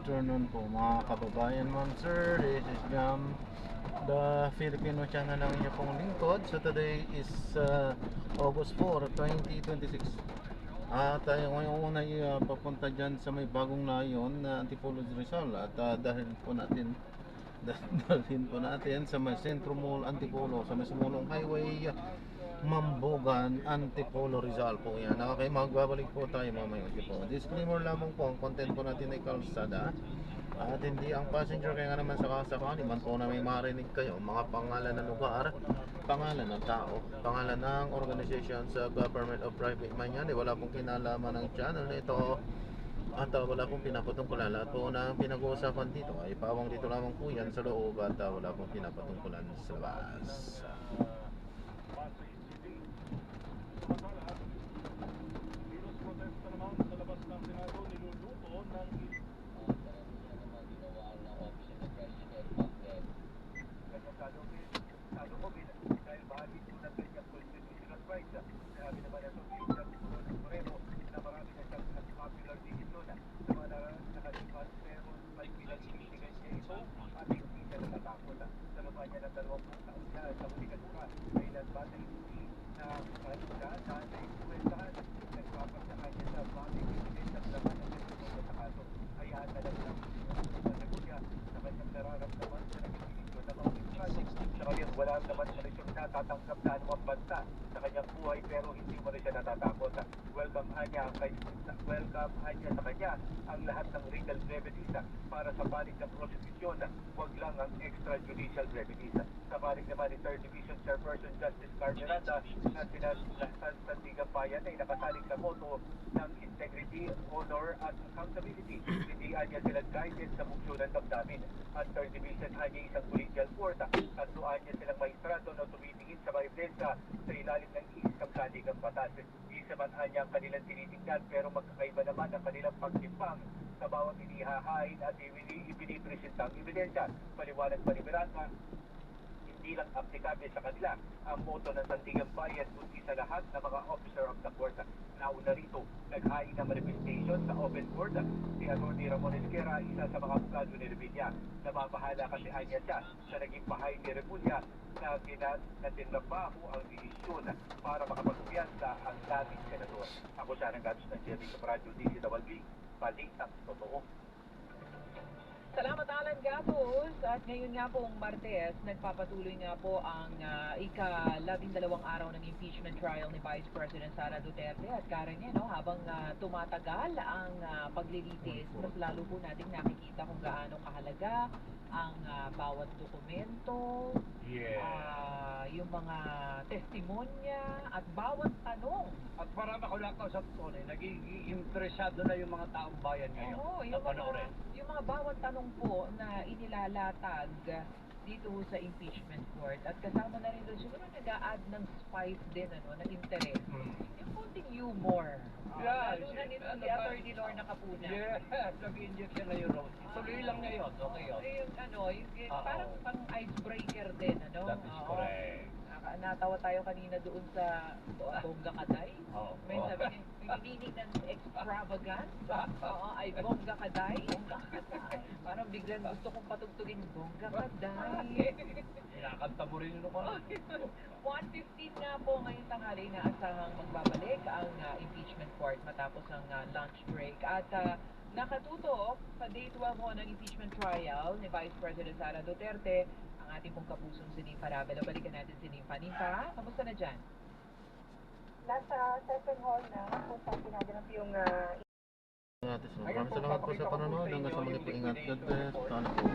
afternoon po mga kababayan, ma'am sir. This is Jam, the Filipino channel ng inyo pong lingkod. So today is August 4, 2026. Tayo ngayon ay papunta dyan sa may bagong nayon na Antipolo Rizal. At dalhin po natin sa may Centro Mall Antipolo, sa may Sumulong Highway, Mambogan, Antipolo, Rizal po yan. Okay, magbabalik po tayo mamaya po. Disclaimer lamang po, ang content po natin ay kalsada at hindi ang passenger, kaya nga naman sakasakali man po na may marinig kayo mga pangalan ng lugar, pangalan ng tao, pangalan ng organization sa government of private man yan, wala pong kinalaman ng channel nito at wala pong pinapatungkulan. Lahat po na pinag-uusapan dito ay pawang dito lamang po yan sa loob at wala pong pinapatungkulan sa labas. Wala naman siya natatanggap na anumang banta sa kanyang buhay, pero hindi mo rin siya natatakot. Welcome niya sa kanya ang lahat ng legal remedies para sa panig ng prosecution, wag lang ang extrajudicial remedies. Sa panig naman ni 3rd Division Chairperson Justice Car Miranda na sinasalasan sa Tigapayan ay nakasalig sa moto ng integrity, honor at accountability. Hindi niya sila guided sa funksyon ng damdamin. At 3rd Division niya isang collegial court at doon niya silang maestrado na tumitingin sa mga ebidensya sa ilalim ng isang saligang batas. Isa man niya ang kanilang tinitingnan, pero magkakaiba naman ang kanilang pagtimpang sa bawat inihahain at ibinipresentang ebidensya. Paliwanag pa ni Miranda, hindi lang aplikable sa kanila ang moto ng Sandigan Bayan, kundi sa lahat ng mga officer of the court. Nauna rito, naghain ng manifestation sa open court si Atty. Ramon Esquera, isa sa mga abogado ni Revilla. Namabahala kasi anya siya sa naging bahay ni Remulla na tinrabaho ang desisyon para makapagpiyansa ang dating senador. Ako siya ng Gatos ng Jerry sa Radio DCWB, balitang totoo. Salamat Alan Gatos. At ngayon nga pong Martes, nagpapatuloy nga po ang ika-12 araw ng impeachment trial ni Vice President Sara Duterte. At Karen, habang tumatagal ang paglilitis, mas lalo po nating nakikita kung gaano kahalaga ang bawat dokumento, yung mga testimonya at bawat tanong. At marami ako lang sa tunay, nagiging interesado na yung mga taong bayan ngayon. Oo, yung mga bawat tanong po na inilalatag dito sa impeachment court. At kasama na rin doon siguro nag-a-add ng spice din, ng interest. Yung konting humor. Lalo na nito si Atty. Lorna Capuna. Nag-injection na yung rose. Tuloy lang niya yun. Okay yun. Yung parang pang icebreaker din, That is correct. Natawa tayo kanina doon sa Bongga Kaday. May sabi niya, yung meaning ng extravagant. Ay Bongga Kaday. Parang biglang gusto kong patugtugin, Bongga Kaday. Kinakanta mo rin yung naman. 1:15 na po ngayong tanghali na asahang magbabalik ang impeachment court matapos ang lunch break. At nakatutok sa day 12 ng impeachment trial ni Vice President Sara Duterte ang ating pong kapusong si Nimpa Ravelo. Balikan natin si Nimpa. Nimpa, kamusta na dyan? Nasa second hall na kung saan pinaganap yung Maraming salamat po sa panonood. Hanggang sa mga paingat. God bless. Sana po.